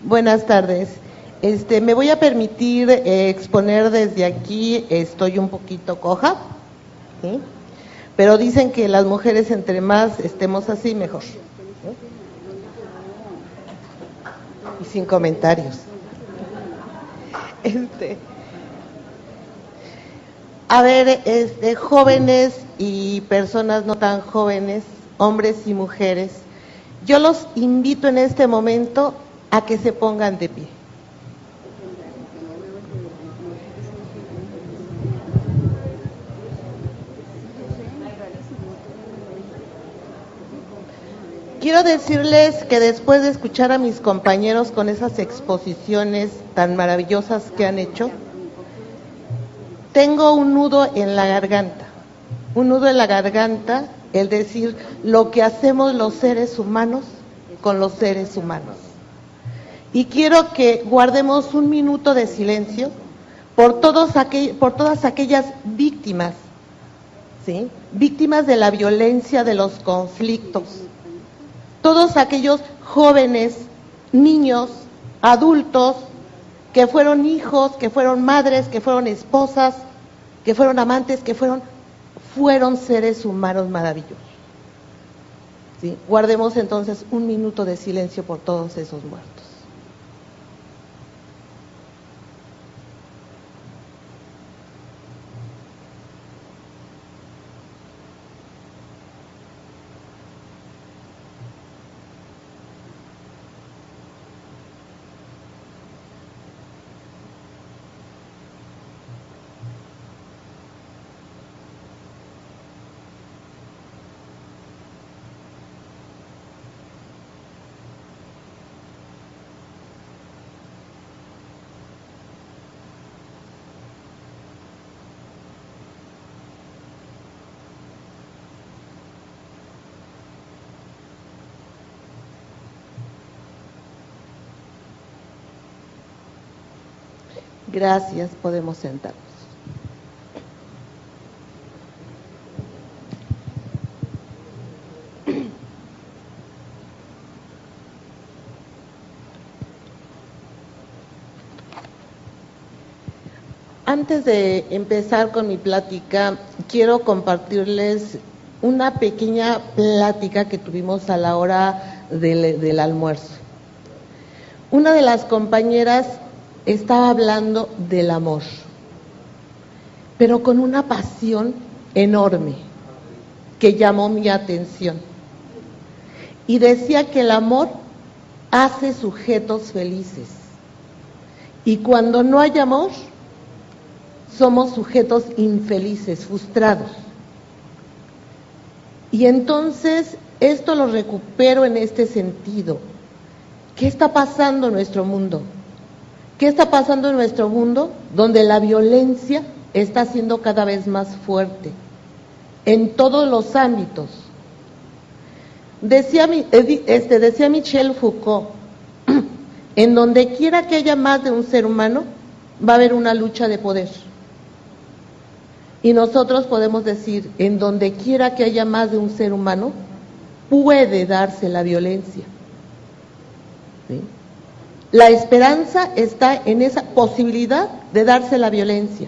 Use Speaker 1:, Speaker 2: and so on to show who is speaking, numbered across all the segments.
Speaker 1: Buenas tardes. Me voy a permitir exponer desde aquí. Estoy un poquito coja, ¿sí? Pero dicen que las mujeres entre más estemos así, mejor, ¿sí? Y sin comentarios. A ver, jóvenes y personas no tan jóvenes, hombres y mujeres, yo los invito en este momento a que se pongan de pie. Quiero decirles que después de escuchar a mis compañeros con esas exposiciones tan maravillosas que han hecho, tengo un nudo en la garganta, el decir lo que hacemos los seres humanos con los seres humanos. Y quiero que guardemos un minuto de silencio por todas aquellas víctimas, ¿sí? Víctimas de la violencia, de los conflictos. Todos aquellos jóvenes, niños, adultos, que fueron hijos, que fueron madres, que fueron esposas, que fueron amantes, que fueron seres humanos maravillosos. ¿Sí? Guardemos entonces un minuto de silencio por todos esos muertos. Gracias, podemos sentarnos. Antes de empezar con mi plática, quiero compartirles una pequeña plática que tuvimos a la hora del almuerzo. Una de las compañeras estaba hablando del amor, pero con una pasión enorme que llamó mi atención. Y decía que el amor hace sujetos felices. Y cuando no hay amor, somos sujetos infelices, frustrados. Y entonces, esto lo recupero en este sentido. ¿Qué está pasando en nuestro mundo? ¿Qué está pasando en nuestro mundo donde la violencia está siendo cada vez más fuerte en todos los ámbitos? Decía Michel Foucault, en donde quiera que haya más de un ser humano, va a haber una lucha de poder. Y nosotros podemos decir, en donde quiera que haya más de un ser humano, puede darse la violencia. ¿Sí? La esperanza está en esa posibilidad de darse la violencia.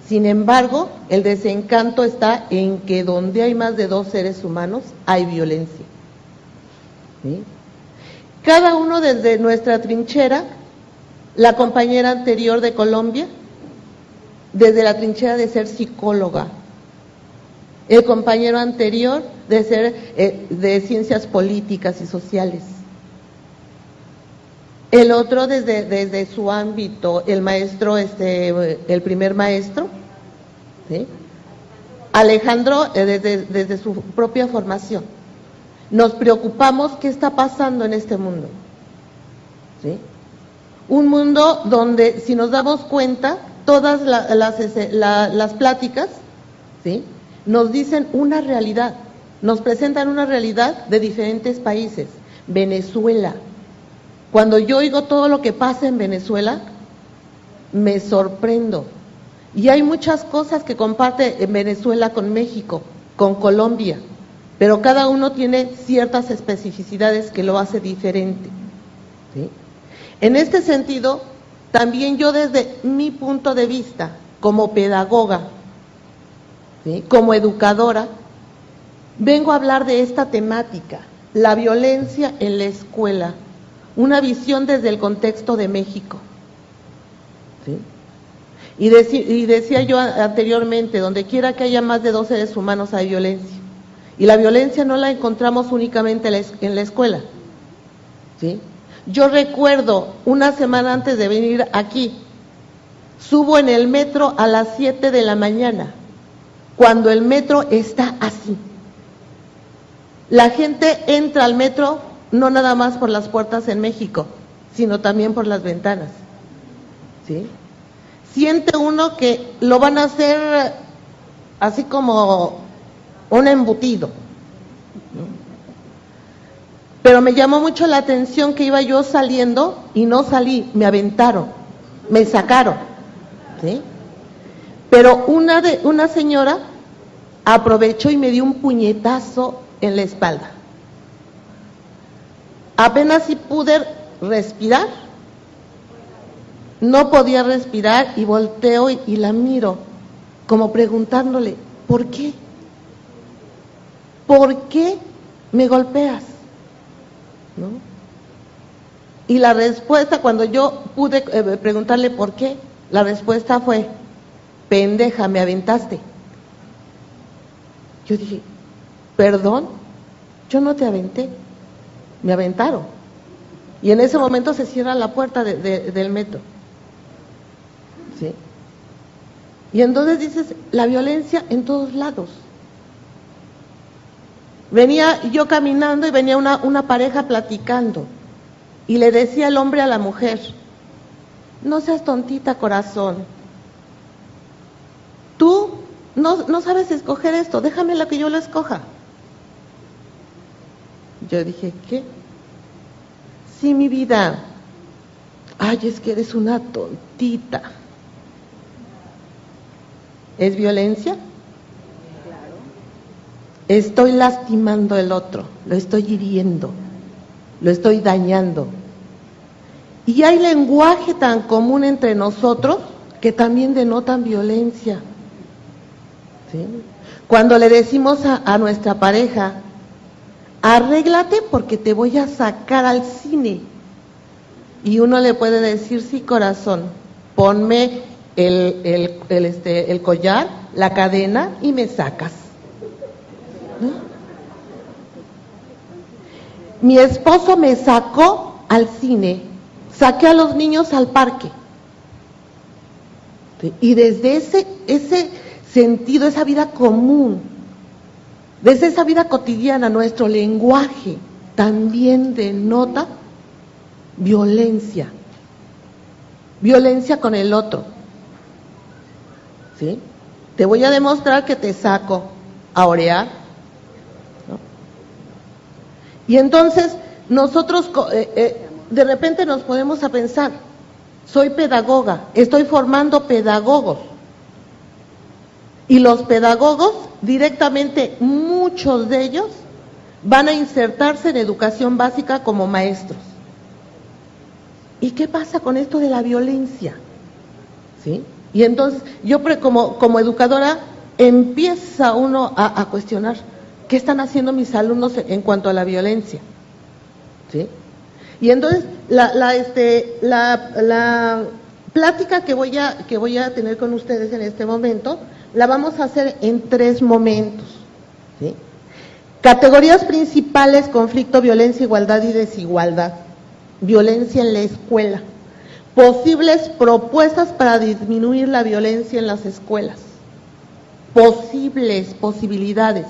Speaker 1: Sin embargo, el desencanto está en que donde hay más de dos seres humanos, hay violencia. ¿Sí? Cada uno desde nuestra trinchera, la compañera anterior de Colombia, desde la trinchera de ser psicóloga, el compañero anterior de ser de ciencias políticas y sociales, el otro desde su ámbito, el maestro, el primer maestro, ¿sí? Alejandro desde su propia formación. Nos preocupamos qué está pasando en este mundo, ¿sí? Un mundo donde, si nos damos cuenta, todas las pláticas, ¿sí?, nos dicen una realidad, nos presentan una realidad de diferentes países. Venezuela. Cuando yo oigo todo lo que pasa en Venezuela, me sorprendo. Y hay muchas cosas que comparte Venezuela con México, con Colombia, pero cada uno tiene ciertas especificidades que lo hace diferente, ¿sí? En este sentido, también yo desde mi punto de vista, como pedagoga, ¿sí?, como educadora, vengo a hablar de esta temática, la violencia en la escuela, una visión desde el contexto de México. ¿Sí? Y decía yo anteriormente, donde quiera que haya más de 2 seres humanos hay violencia. Y la violencia no la encontramos únicamente en la escuela. ¿Sí? Yo recuerdo, una semana antes de venir aquí, subo en el metro a las 7 de la mañana, cuando el metro está así. La gente entra al metro no nada más por las puertas en México, sino también por las ventanas. ¿Sí? Siente uno que lo van a hacer así como un embutido. Pero me llamó mucho la atención que iba yo saliendo y no salí, me aventaron, me sacaron. ¿Sí? Pero una señora aprovechó y me dio un puñetazo en la espalda. Apenas si pude respirar, no podía respirar y volteo y la miro, como preguntándole, ¿por qué? ¿Por qué me golpeas? ¿No? Y la respuesta, cuando yo pude preguntarle por qué, la respuesta fue, pendeja, me aventaste. Yo dije, perdón, yo no te aventé, me aventaron. Y en ese momento se cierra la puerta del metro. ¿Sí? Y entonces dices, la violencia en todos lados. Venía yo caminando y venía una pareja platicando y le decía el hombre a la mujer, no seas tontita, corazón, tú no sabes escoger esto, déjame que yo lo escoja. Yo dije, ¿qué? Sí, mi vida. Ay, es que eres una tontita. ¿Es violencia? Estoy lastimando al otro, lo estoy hiriendo, lo estoy dañando. Y hay lenguaje tan común entre nosotros que también denotan violencia. ¿Sí? Cuando le decimos a nuestra pareja, arréglate porque te voy a sacar al cine. Y uno le puede decir, sí, corazón, ponme el collar, la cadena y me sacas. Mi esposo me sacó al cine, saqué a los niños al parque. ¿Sí? Y desde ese sentido, esa vida común, desde esa vida cotidiana, nuestro lenguaje también denota violencia. Violencia con el otro. ¿Sí? Te voy a demostrar que te saco a orear. ¿No? Y entonces nosotros de repente nos ponemos a pensar, soy pedagoga, estoy formando pedagogos. Y los pedagogos, directamente muchos de ellos, van a insertarse en educación básica como maestros. ¿Y qué pasa con esto de la violencia? ¿Sí? Y entonces, yo como educadora, empieza uno a cuestionar, ¿qué están haciendo mis alumnos en cuanto a la violencia? ¿Sí? Y entonces, la plática que voy a tener con ustedes en este momento, la vamos a hacer en 3 momentos. ¿Sí? Categorías principales: conflicto, violencia, igualdad y desigualdad. Violencia en la escuela. Posibles propuestas para disminuir la violencia en las escuelas. Posibilidades.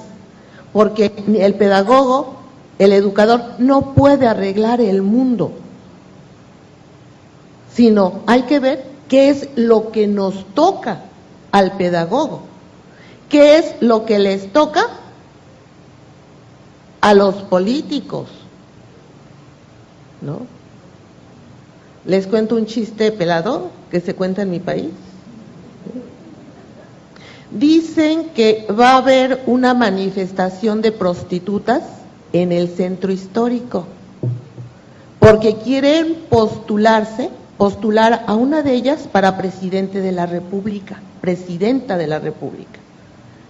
Speaker 1: Porque el pedagogo, el educador, no puede arreglar el mundo, sino hay que ver qué es lo que nos toca al pedagogo, qué es lo que les toca a los políticos, ¿no? Les cuento un chiste pelado que se cuenta en mi país. Dicen que va a haber una manifestación de prostitutas en el centro histórico, porque quieren postular a una de ellas para presidenta de la República.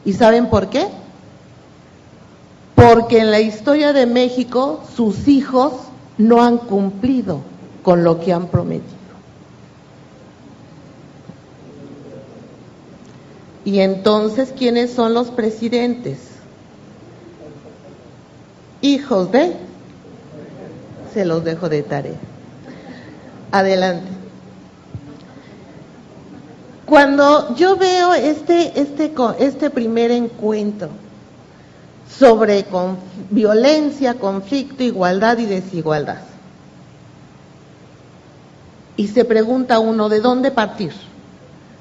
Speaker 1: ¿Y saben por qué? Porque en la historia de México sus hijos no han cumplido con lo que han prometido. Y entonces, ¿quiénes son los presidentes? Hijos de, se los dejo de tarea. Adelante. Cuando yo veo este primer encuentro sobre violencia, conflicto, igualdad y desigualdad, y se pregunta uno, ¿de dónde partir?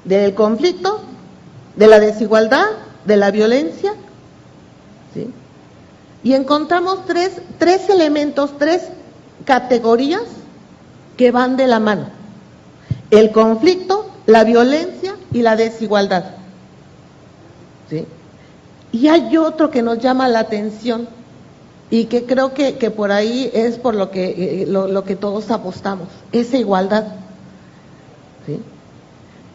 Speaker 1: ¿Del conflicto? ¿De la desigualdad? ¿De la violencia? ¿Sí? Y encontramos tres elementos, tres categorías que van de la mano: el conflicto, la violencia y la desigualdad. ¿Sí? Y hay otro que nos llama la atención y que creo que por ahí es por lo que todos apostamos, esa igualdad. ¿Sí?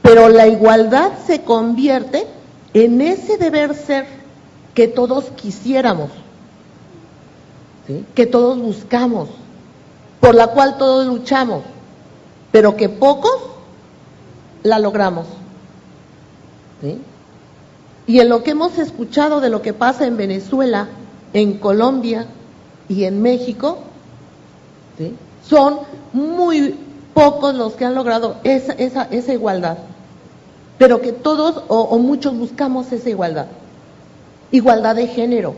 Speaker 1: Pero la igualdad se convierte en ese deber ser que todos quisiéramos, ¿sí? Que todos buscamos, por la cual todos luchamos, pero que pocos la logramos. ¿Sí? Y en lo que hemos escuchado de lo que pasa en Venezuela, en Colombia y en México, ¿sí? Son muy pocos los que han logrado esa igualdad, pero que todos o muchos buscamos esa igualdad. Igualdad de género,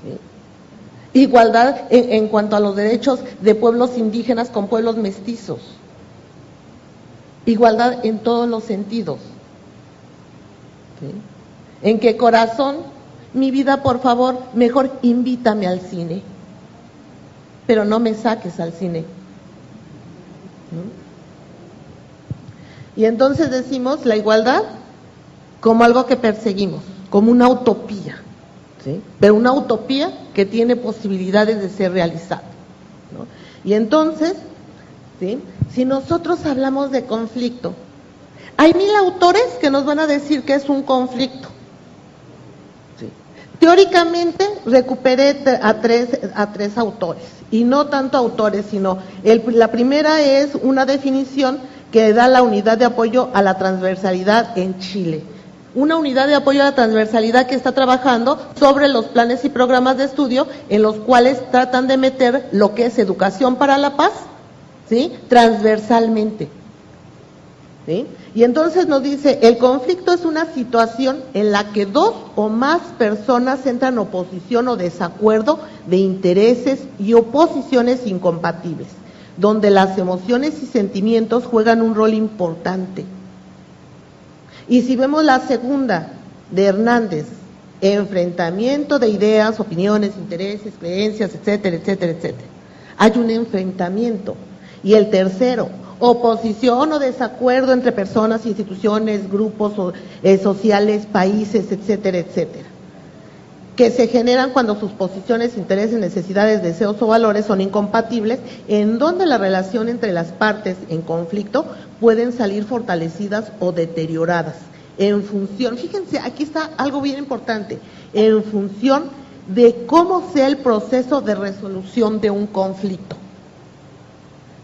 Speaker 1: ¿sí? Igualdad en cuanto a los derechos de pueblos indígenas con pueblos mestizos, igualdad en todos los sentidos. ¿Sí? ¿En qué corazón? Mi vida, por favor, mejor invítame al cine, pero no me saques al cine. Y entonces decimos la igualdad como algo que perseguimos, como una utopía, ¿sí? Pero una utopía que tiene posibilidades de ser realizada, ¿no? Y entonces, ¿sí? Si nosotros hablamos de conflicto, hay 1000 autores que nos van a decir que es un conflicto. ¿Sí? Teóricamente recuperé a tres autores, y no tanto autores, sino la primera es una definición que da la unidad de apoyo a la transversalidad en Chile. Una unidad de apoyo a la transversalidad que está trabajando sobre los planes y programas de estudio en los cuales tratan de meter lo que es educación para la paz, ¿sí? Transversalmente. ¿Sí? Y entonces nos dice, el conflicto es una situación en la que dos o más personas entran en oposición o desacuerdo de intereses y oposiciones incompatibles, donde las emociones y sentimientos juegan un rol importante. Y si vemos la segunda de Hernández, enfrentamiento de ideas, opiniones, intereses, creencias, etcétera, etcétera, etcétera, hay un enfrentamiento. Y el tercero, oposición o desacuerdo entre personas, instituciones, grupos sociales, países, etcétera, etcétera, que se generan cuando sus posiciones, intereses, necesidades, deseos o valores son incompatibles, en donde la relación entre las partes en conflicto pueden salir fortalecidas o deterioradas, en función, fíjense, aquí está algo bien importante, en función de cómo sea el proceso de resolución de un conflicto.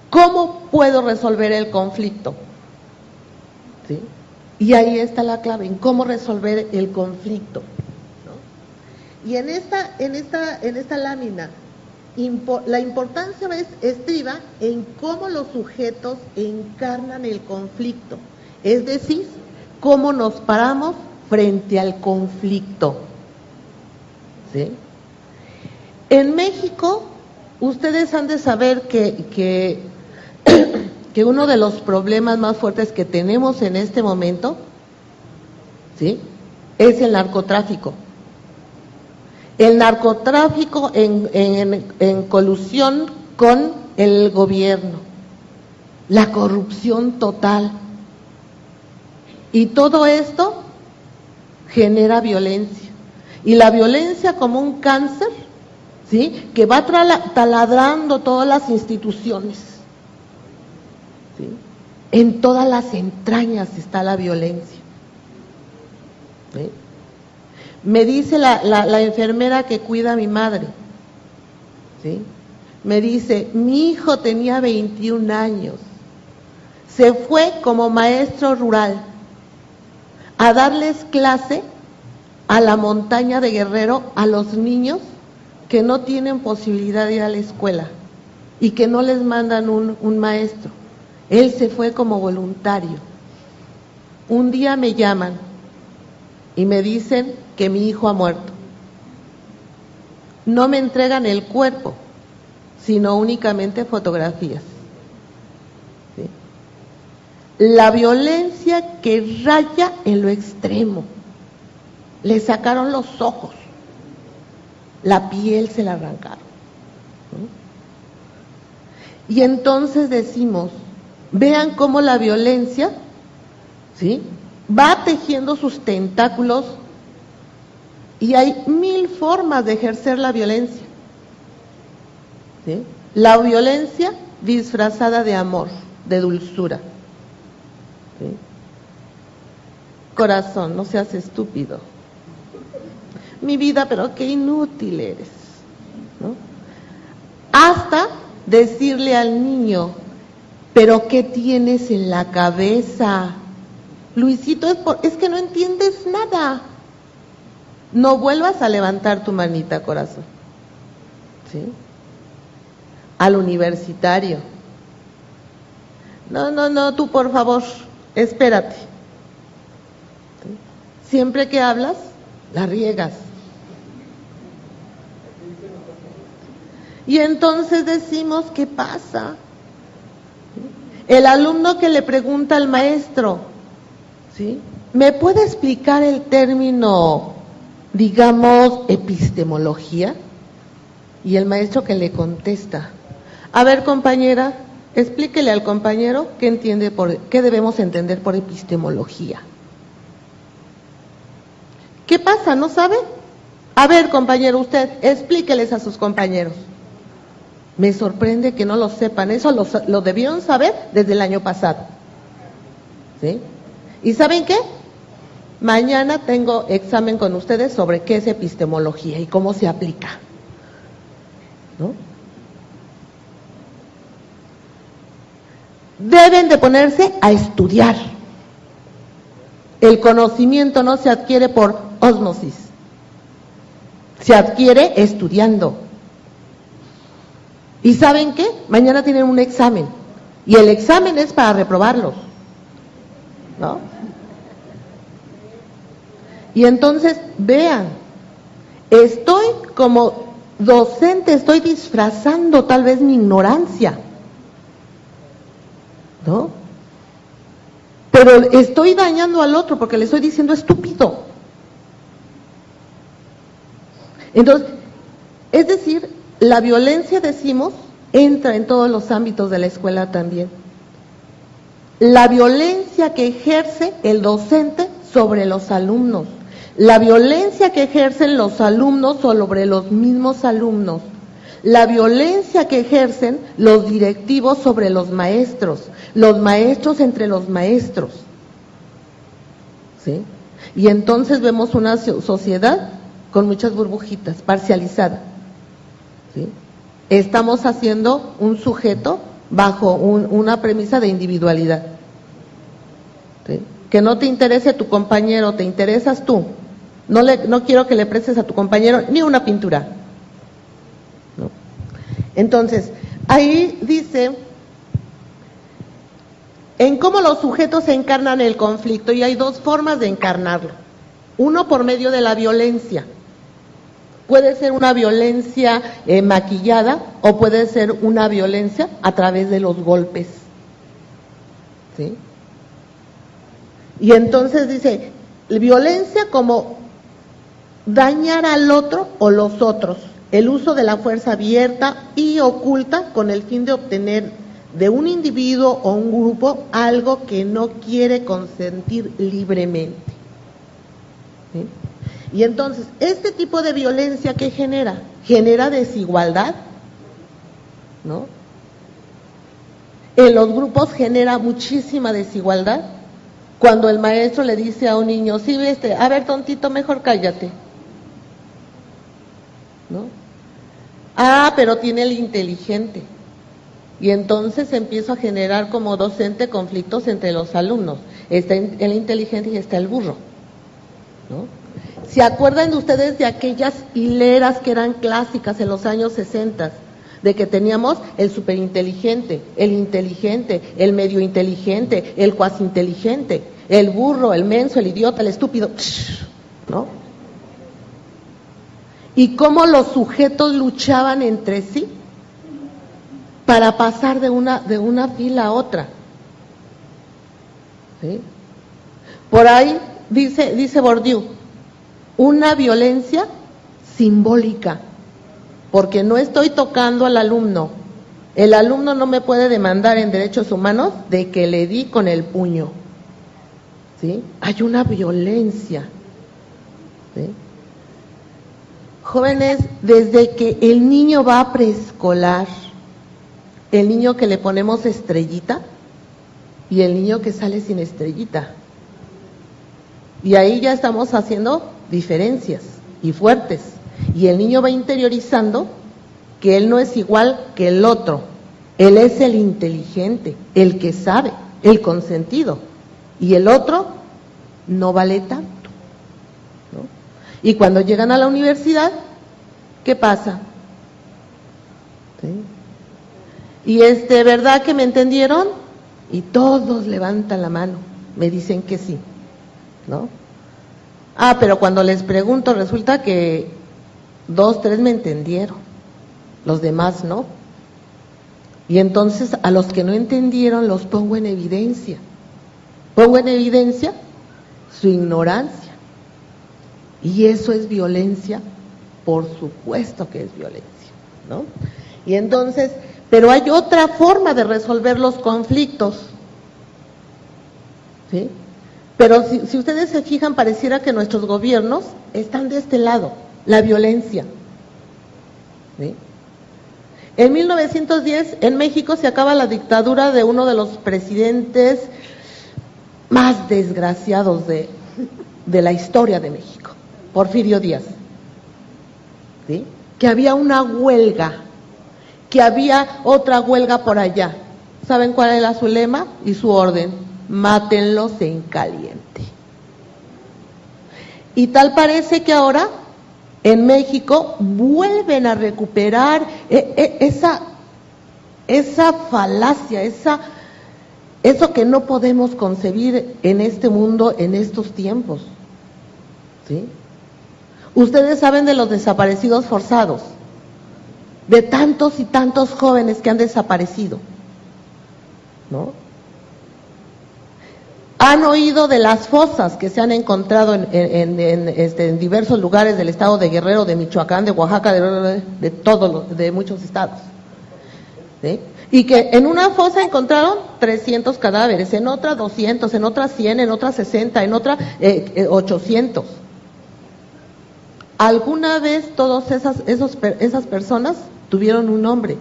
Speaker 1: ¿Cómo puedo resolver el conflicto? ¿Sí? Y ahí está la clave, en cómo resolver el conflicto, ¿no? Y en esta lámina, la importancia estriba en cómo los sujetos encarnan el conflicto, es decir, cómo nos paramos frente al conflicto. ¿Sí? En México, ustedes han de saber que uno de los problemas más fuertes que tenemos en este momento, ¿sí?, es el narcotráfico. El narcotráfico en colusión con el gobierno, la corrupción total. Y todo esto genera violencia. Y la violencia como un cáncer ¿sí? Que va taladrando todas las instituciones, ¿sí? En todas las entrañas está la violencia, ¿sí? Me dice la enfermera que cuida a mi madre, ¿sí? Me dice, mi hijo tenía 21 años, se fue como maestro rural a darles clase a la montaña de Guerrero a los niños que no tienen posibilidad de ir a la escuela y que no les mandan un maestro. Él se fue como voluntario. Un día me llaman y me dicen que mi hijo ha muerto. No me entregan el cuerpo, sino únicamente fotografías. ¿Sí? La violencia que raya en lo extremo. Le sacaron los ojos, la piel se la arrancaron, ¿no? Y entonces decimos, vean cómo la violencia, ¿sí?, va tejiendo sus tentáculos y hay 1000 formas de ejercer la violencia, ¿sí? La violencia disfrazada de amor, de dulzura, ¿sí? Corazón, no seas estúpido. Mi vida, pero qué inútil eres, ¿no? Hasta decirle al niño, pero ¿qué tienes en la cabeza? Luisito, es que no entiendes nada. No vuelvas a levantar tu manita, corazón, ¿sí? Al universitario. No, tú por favor, espérate. ¿Sí? Siempre que hablas, la riegas. Y entonces decimos, ¿qué pasa? El alumno que le pregunta al maestro, ¿sí?, ¿me puede explicar el término, digamos, epistemología? Y el maestro que le contesta, a ver, compañera, explíquele al compañero qué debemos entender por epistemología. ¿Qué pasa? ¿No sabe? A ver, compañero, usted, explíqueles a sus compañeros. Me sorprende que no lo sepan, eso lo debieron saber desde el año pasado, ¿sí? ¿Y saben qué? Mañana tengo examen con ustedes sobre qué es epistemología y cómo se aplica, ¿no? Deben de ponerse a estudiar. El conocimiento no se adquiere por ósmosis, se adquiere estudiando. ¿Y saben qué? Mañana tienen un examen y el examen es para reprobarlos, ¿no? Y entonces, vean, estoy como docente, estoy disfrazando tal vez mi ignorancia, ¿no? Pero estoy dañando al otro porque le estoy diciendo estúpido. Entonces, es decir, la violencia, decimos, entra en todos los ámbitos de la escuela también. La violencia que ejerce el docente sobre los alumnos, la violencia que ejercen los alumnos sobre los mismos alumnos, la violencia que ejercen los directivos sobre los maestros entre los maestros, ¿sí? Y entonces vemos una sociedad con muchas burbujitas, parcializada, ¿sí? Estamos haciendo un sujeto bajo una premisa de individualidad, ¿sí? Que no te interese tu compañero, te interesas tú. No quiero que le prestes a tu compañero ni una pintura, ¿no? Entonces, ahí dice en cómo los sujetos encarnan el conflicto, y hay dos formas de encarnarlo. Uno, por medio de la violencia. Puede ser una violencia maquillada o puede ser una violencia a través de los golpes, ¿sí? Y entonces dice, violencia como dañar al otro o los otros, el uso de la fuerza abierta y oculta con el fin de obtener de un individuo o un grupo algo que no quiere consentir libremente, ¿sí? Y entonces, este tipo de violencia, ¿qué genera? genera desigualdad, ¿no? En los grupos genera muchísima desigualdad. Cuando el maestro le dice a un niño, sí, a ver, tontito, mejor cállate, ¿no? Ah, pero tiene el inteligente. Y entonces empiezo a generar como docente conflictos entre los alumnos. Está el inteligente y está el burro, ¿no? ¿Se acuerdan de ustedes de aquellas hileras que eran clásicas en los años 60? De que teníamos el superinteligente, el inteligente, el medio inteligente, el cuasi inteligente, el burro, el menso, el idiota, el estúpido, ¿no? Y cómo los sujetos luchaban entre sí para pasar de una fila a otra, ¿sí? Por ahí dice Bourdieu, una violencia simbólica, porque no estoy tocando al alumno. El alumno no me puede demandar en derechos humanos de que le di con el puño, ¿sí? Hay una violencia, ¿sí? Jóvenes, desde que el niño va a preescolar, el niño que le ponemos estrellita y el niño que sale sin estrellita, y ahí ya estamos haciendo diferencias y fuertes, y el niño va interiorizando que él no es igual que el otro, él es el inteligente, el que sabe, el consentido, y el otro no vale tanto, ¿no? Y cuando llegan a la universidad, ¿qué pasa? ¿Sí? Y ¿verdad que me entendieron? Y todos levantan la mano, me dicen que sí, ¿no? Ah, pero cuando les pregunto resulta que 2, 3 me entendieron, los demás no. Y entonces a los que no entendieron los pongo en evidencia. Pongo en evidencia su ignorancia. Y eso es violencia, por supuesto que es violencia, ¿no? Y entonces, pero hay otra forma de resolver los conflictos, ¿sí? Pero si ustedes se fijan, pareciera que nuestros gobiernos están de este lado, la violencia, ¿sí? En 1910, en México se acaba la dictadura de uno de los presidentes más desgraciados de la historia de México, Porfirio Díaz, ¿sí? Que había una huelga, que había otra huelga por allá. ¿Saben cuál era su lema y su orden? Mátenlos en caliente. Y tal parece que ahora en México vuelven a recuperar esa falacia, eso que no podemos concebir en este mundo, en estos tiempos, ¿sí? Ustedes saben de los desaparecidos forzados, de tantos y tantos jóvenes que han desaparecido, ¿no? Han oído de las fosas que se han encontrado en diversos lugares del estado de Guerrero, de Michoacán, de Oaxaca, de muchos estados, ¿sí? Y que en una fosa encontraron 300 cadáveres, en otra 200, en otra 100, en otra 60, en otra 800. Alguna vez todas esas personas tuvieron un nombre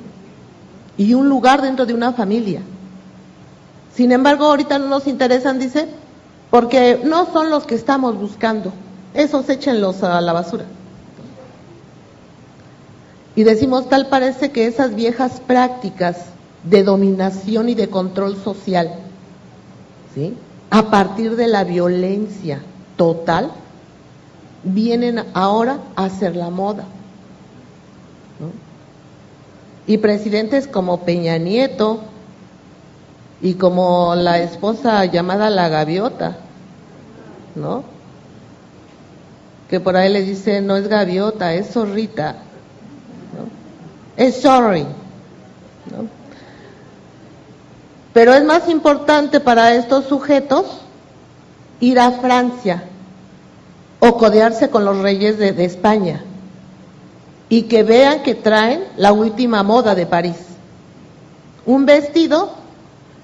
Speaker 1: y un lugar dentro de una familia. Sin embargo, ahorita no nos interesan, dice, porque no son los que estamos buscando, esos échenlos a la basura. Y decimos, tal parece que esas viejas prácticas de dominación y de control social, ¿sí?, a partir de la violencia total, vienen ahora a hacer la moda, ¿no? Y presidentes como Peña Nieto y como la esposa llamada la gaviota, ¿no?, que por ahí le dicen, no es gaviota, es zorrita, ¿no?, es sorry, ¿no? Pero es más importante para estos sujetos ir a Francia o codearse con los reyes de España y que vean que traen la última moda de París, un vestido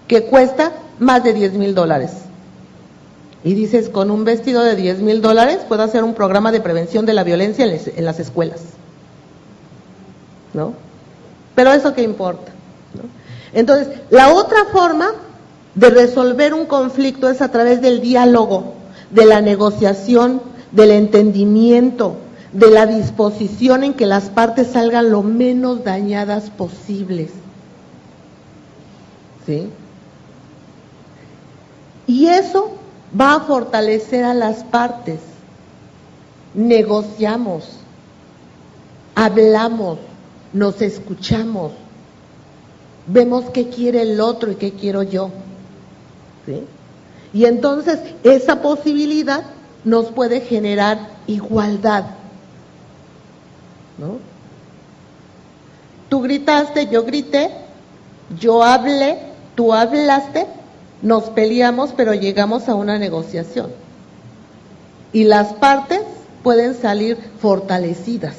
Speaker 1: que cuesta más de $10,000. Y dices, con un vestido de $10,000 puedo hacer un programa de prevención de la violencia en las escuelas, ¿no? Pero eso qué importa, ¿no? Entonces, la otra forma de resolver un conflicto es a través del diálogo, de la negociación, del entendimiento, de la disposición en que las partes salgan lo menos dañadas posibles, ¿sí? Y eso va a fortalecer a las partes. Negociamos, hablamos, nos escuchamos, vemos qué quiere el otro y qué quiero yo, ¿sí? Y entonces esa posibilidad nos puede generar igualdad, ¿no? Tú gritaste, yo grité, yo hablé, tú hablaste, nos peleamos, pero llegamos a una negociación. Y las partes pueden salir fortalecidas,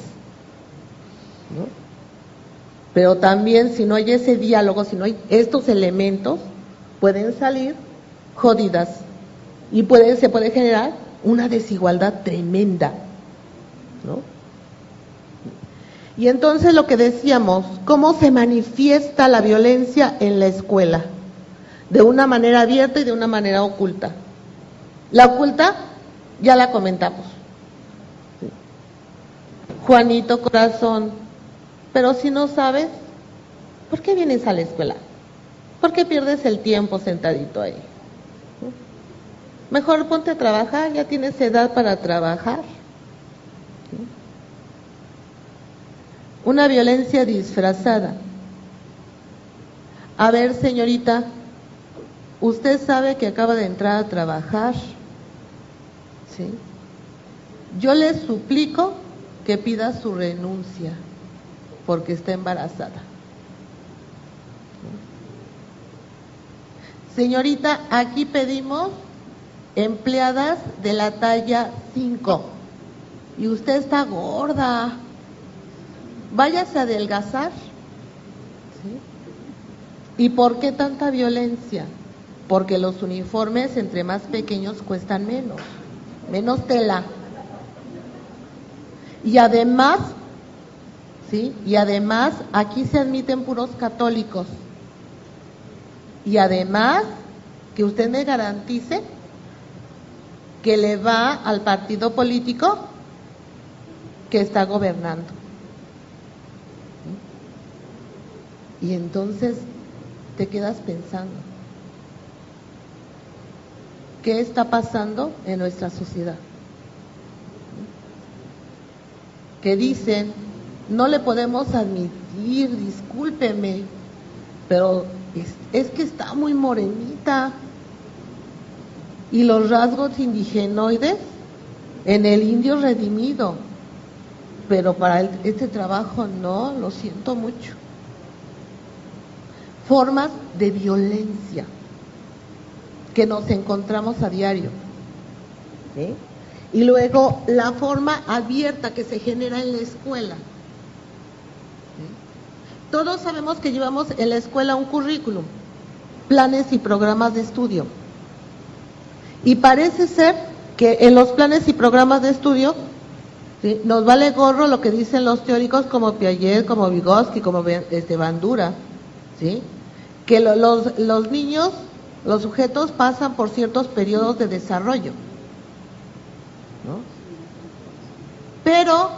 Speaker 1: ¿no? Pero también si no hay ese diálogo, si no hay estos elementos, pueden salir jodidas y se puede generar una desigualdad tremenda, ¿no? Y entonces lo que decíamos, ¿cómo se manifiesta la violencia en la escuela? De una manera abierta y de una manera oculta. La oculta ya la comentamos. ¿Sí? Juanito corazón, pero si no sabes, ¿por qué vienes a la escuela? ¿Por qué pierdes el tiempo sentadito ahí? ¿Sí? Mejor ponte a trabajar, ya tienes edad para trabajar. ¿Sí? Una violencia disfrazada. A ver, señorita, usted sabe que acaba de entrar a trabajar, ¿sí? Yo le suplico que pida su renuncia porque está embarazada. Señorita, aquí pedimos empleadas de la talla 5 y usted está gorda. Váyase a adelgazar, ¿sí? ¿Y por qué tanta violencia? Porque los uniformes entre más pequeños cuestan menos tela. Y además, ¿sí? Y además aquí se admiten puros católicos. Y además que usted me garantice que le va al partido político que está gobernando. Y entonces te quedas pensando, ¿qué está pasando en nuestra sociedad? Que dicen, no le podemos admitir, discúlpeme, pero es que está muy morenita. Y los rasgos indigenoides en el indio redimido, pero para este trabajo no, lo siento mucho. Formas de violencia que nos encontramos a diario, ¿sí? Y luego la forma abierta que se genera en la escuela, ¿sí? Todos sabemos que llevamos en la escuela un currículum, planes y programas de estudio, y parece ser que en los planes y programas de estudio, ¿sí?, nos vale gorro lo que dicen los teóricos como Piaget, como Vygotsky, como Bandura, ¿sí?, que los niños, los sujetos pasan por ciertos periodos de desarrollo, ¿no? Pero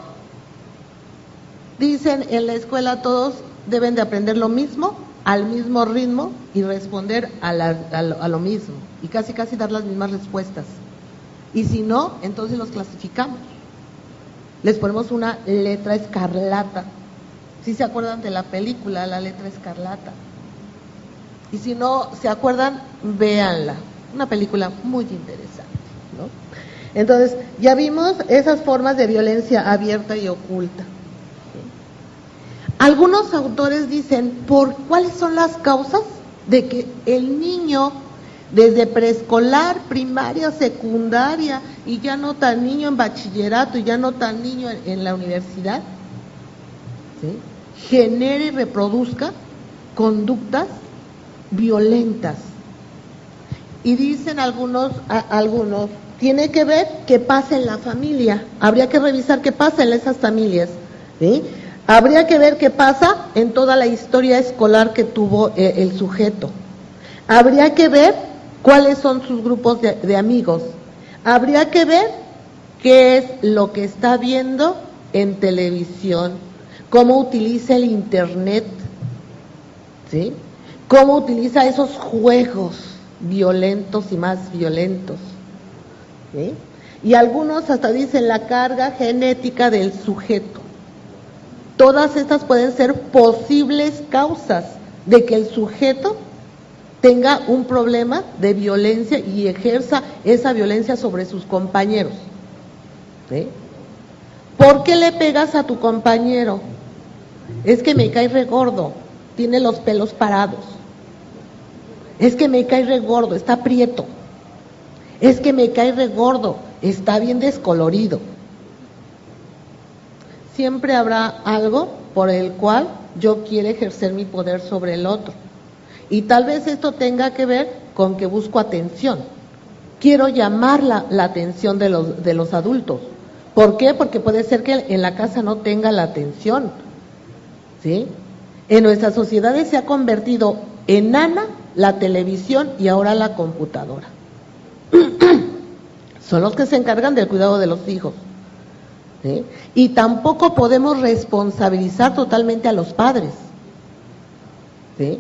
Speaker 1: dicen en la escuela todos deben de aprender lo mismo, al mismo ritmo y responder a lo mismo y casi dar las mismas respuestas. Y si no, entonces los clasificamos. Les ponemos una letra escarlata. ¿Sí se acuerdan de la película, La letra escarlata? Y si no se acuerdan, véanla. Una película muy interesante, ¿no? Entonces, ya vimos esas formas de violencia abierta y oculta. Algunos autores dicen, ¿cuáles son las causas de que el niño desde preescolar, primaria, secundaria y ya no tan niño en bachillerato y ya no tan niño en la universidad, ¿sí?, genere y reproduzca conductas violentas? Y dicen algunos, tiene que ver qué pasa en la familia, habría que revisar qué pasa en esas familias, ¿sí? Habría que ver qué pasa en toda la historia escolar que tuvo el sujeto. Habría que ver cuáles son sus grupos de amigos. Habría que ver qué es lo que está viendo en televisión, cómo utiliza el internet, ¿sí? Cómo utiliza esos juegos violentos y más violentos, ¿sí? Y algunos hasta dicen la carga genética del sujeto. Todas estas pueden ser posibles causas de que el sujeto tenga un problema de violencia y ejerza esa violencia sobre sus compañeros, ¿sí? ¿Por qué le pegas a tu compañero? Es que me cae re gordo, tiene los pelos parados. Es que me cae re gordo, está prieto. Es que me cae re gordo, está bien descolorido. Siempre habrá algo por el cual yo quiero ejercer mi poder sobre el otro. Y tal vez esto tenga que ver con que busco atención. Quiero llamar la atención de los adultos. ¿Por qué? Porque puede ser que en la casa no tenga la atención, ¿sí? En nuestras sociedades se ha convertido enana la televisión y ahora la computadora. Son los que se encargan del cuidado de los hijos, ¿sí? Y tampoco podemos responsabilizar totalmente a los padres, ¿sí?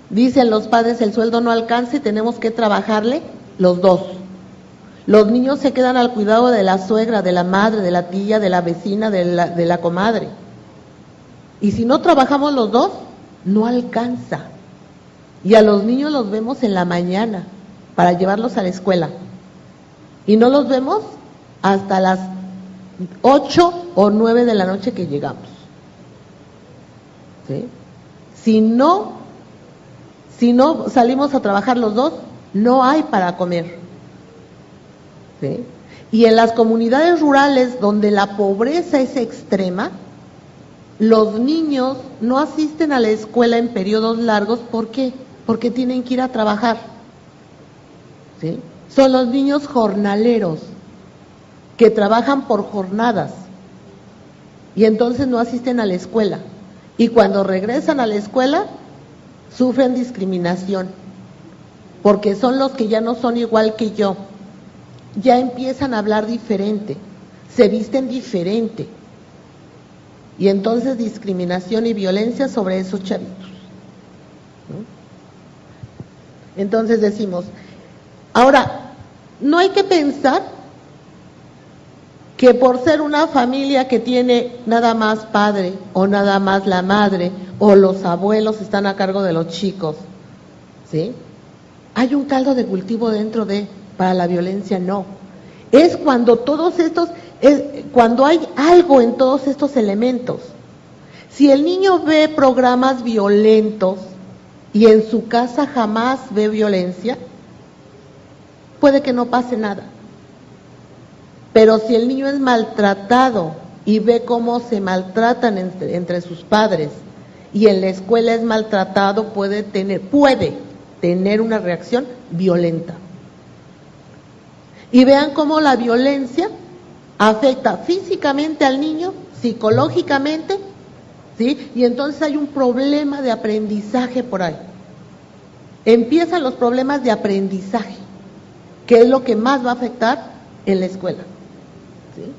Speaker 1: Dicen los padres, el sueldo no alcanza y tenemos que trabajarle los dos. Los niños se quedan al cuidado de la suegra, de la madre, de la tía, de la vecina, de la comadre. Y si no trabajamos los dos, no alcanza. Y a los niños los vemos en la mañana para llevarlos a la escuela. Y no los vemos hasta las 8 o 9 de la noche que llegamos, ¿sí? Si no salimos a trabajar los dos, no hay para comer, ¿sí? Y en las comunidades rurales donde la pobreza es extrema, los niños no asisten a la escuela en periodos largos. ¿Por qué? Porque tienen que ir a trabajar, ¿sí? Son los niños jornaleros que trabajan por jornadas y entonces no asisten a la escuela. Y cuando regresan a la escuela, sufren discriminación, porque son los que ya no son igual que yo, ya empiezan a hablar diferente, se visten diferente, y entonces discriminación y violencia sobre esos chavitos, ¿no? Entonces decimos, ahora, no hay que pensar que por ser una familia que tiene nada más padre o nada más la madre o los abuelos están a cargo de los chicos, ¿sí? Hay un caldo de cultivo dentro para la violencia, no. Es cuando cuando hay algo en todos estos elementos. Si el niño ve programas violentos y en su casa jamás ve violencia, puede que no pase nada. Pero si el niño es maltratado y ve cómo se maltratan entre sus padres y en la escuela es maltratado, puede tener una reacción violenta. Y vean cómo la violencia afecta físicamente al niño, psicológicamente, ¿sí? Y entonces hay un problema de aprendizaje por ahí. Empiezan los problemas de aprendizaje, que es lo que más va a afectar en la escuela, ¿sí?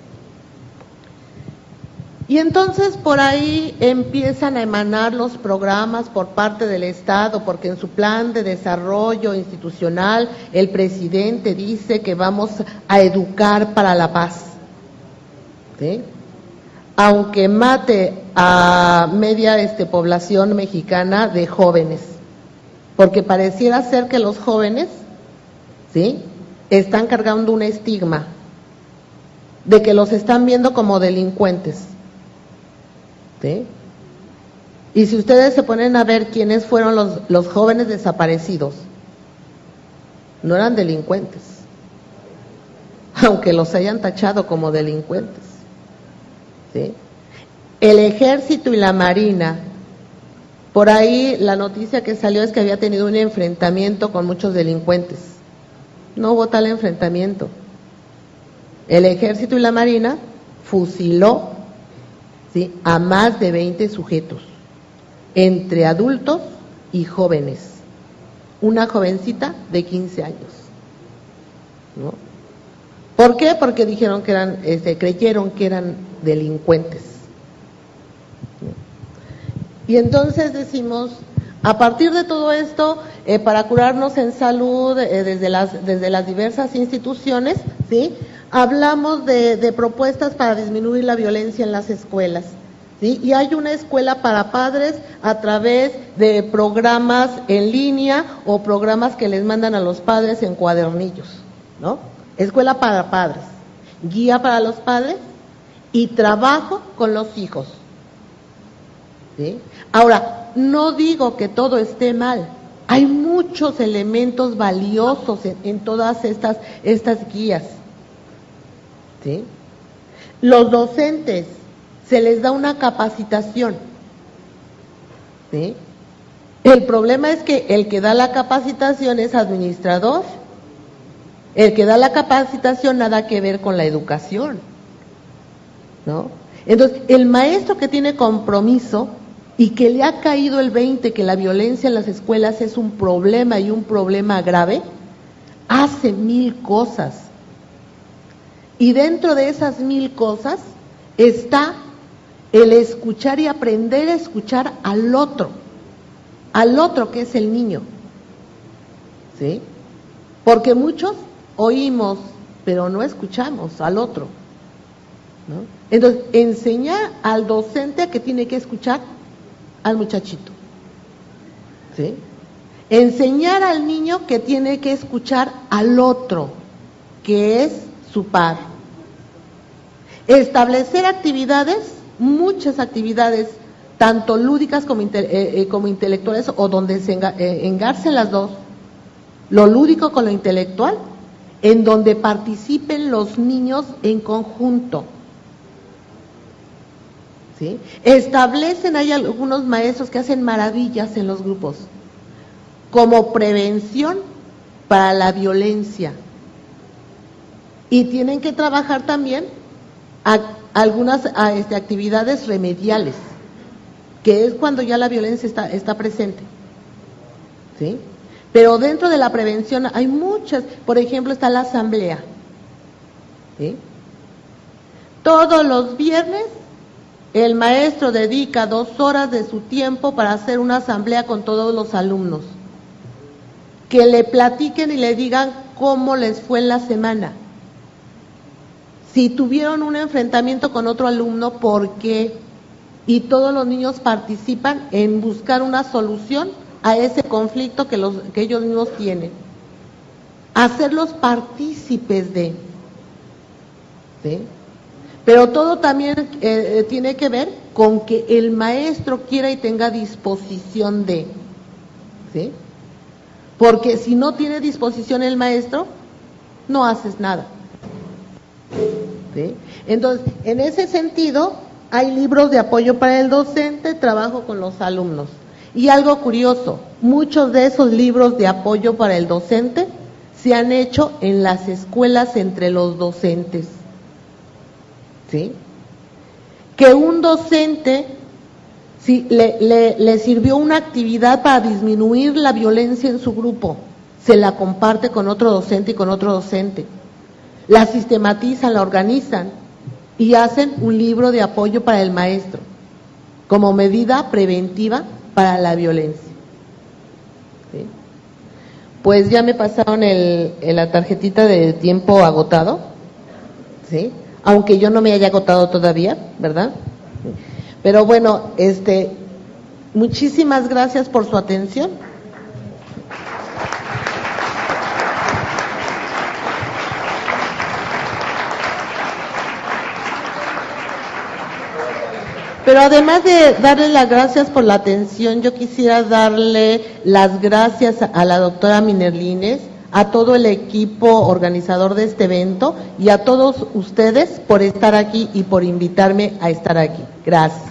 Speaker 1: Y entonces por ahí empiezan a emanar los programas por parte del Estado, porque en su plan de desarrollo institucional el presidente dice que vamos a educar para la paz, ¿sí? Aunque mate a media población mexicana de jóvenes, porque pareciera ser que los jóvenes, ¿sí?, están cargando un estigma de que los están viendo como delincuentes, ¿sí? Y si ustedes se ponen a ver quiénes fueron los jóvenes desaparecidos, no eran delincuentes, aunque los hayan tachado como delincuentes, ¿sí? El Ejército y la Marina, por ahí la noticia que salió es que había tenido un enfrentamiento con muchos delincuentes. No hubo tal enfrentamiento. El Ejército y la Marina fusiló, ¿sí?, ¿sí?, a más de 20 sujetos, entre adultos y jóvenes. Una jovencita de 15 años, ¿no? ¿Por qué? Porque dijeron que eran, creyeron que eran delincuentes, ¿no? Y entonces decimos, a partir de todo esto, para curarnos en salud desde las diversas instituciones, ¿sí?, hablamos de propuestas para disminuir la violencia en las escuelas, ¿sí? Y hay una escuela para padres a través de programas en línea o programas que les mandan a los padres en cuadernillos, ¿no? Escuela para padres, guía para los padres y trabajo con los hijos, ¿sí? Ahora, no digo que todo esté mal, hay muchos elementos valiosos en todas estas guías, ¿sí? Los docentes se les da una capacitación, ¿sí? El problema es que el que da la capacitación es administrador, el que da la capacitación nada que ver con la educación, ¿no? Entonces, el maestro que tiene compromiso y que le ha caído el 20 que la violencia en las escuelas es un problema y un problema grave, hace 1000 cosas. Y dentro de esas 1000 cosas está el escuchar y aprender a escuchar al otro que es el niño, ¿sí? Porque muchos oímos, pero no escuchamos al otro, ¿no? Entonces, enseñar al docente a que tiene que escuchar al muchachito, ¿sí? Enseñar al niño que tiene que escuchar al otro, que es su par. Establecer actividades, muchas actividades, tanto lúdicas como intelectuales, o donde se engarcen las dos, lo lúdico con lo intelectual, en donde participen los niños en conjunto, ¿sí? Establecen, hay algunos maestros que hacen maravillas en los grupos, como prevención para la violencia, y tienen que trabajar también algunas actividades remediales, que es cuando ya la violencia está presente, ¿sí? Pero dentro de la prevención hay muchas, por ejemplo está la asamblea, ¿sí? Todos los viernes el maestro dedica 2 horas de su tiempo para hacer una asamblea con todos los alumnos, que le platiquen y le digan cómo les fue en la semana. Si tuvieron un enfrentamiento con otro alumno, ¿por qué? Y todos los niños participan en buscar una solución a ese conflicto que ellos mismos tienen. Hacerlos partícipes de, ¿sí? Pero todo también tiene que ver con que el maestro quiera y tenga disposición de, ¿sí? Porque si no tiene disposición el maestro, no haces nada, ¿sí? Entonces, en ese sentido, hay libros de apoyo para el docente, trabajo con los alumnos. Y algo curioso, muchos de esos libros de apoyo para el docente se han hecho en las escuelas entre los docentes, ¿sí? Que un docente, si le sirvió una actividad para disminuir la violencia en su grupo, se la comparte con otro docente y con otro docente. La sistematizan, la organizan y hacen un libro de apoyo para el maestro, como medida preventiva para la violencia, ¿sí? Pues ya me pasaron la tarjetita de tiempo agotado, ¿sí? Aunque yo no me haya agotado todavía, ¿verdad? Pero bueno, muchísimas gracias por su atención. Pero además de darle las gracias por la atención, yo quisiera darle las gracias a la doctora Minerlines, a todo el equipo organizador de este evento y a todos ustedes por estar aquí y por invitarme a estar aquí. Gracias.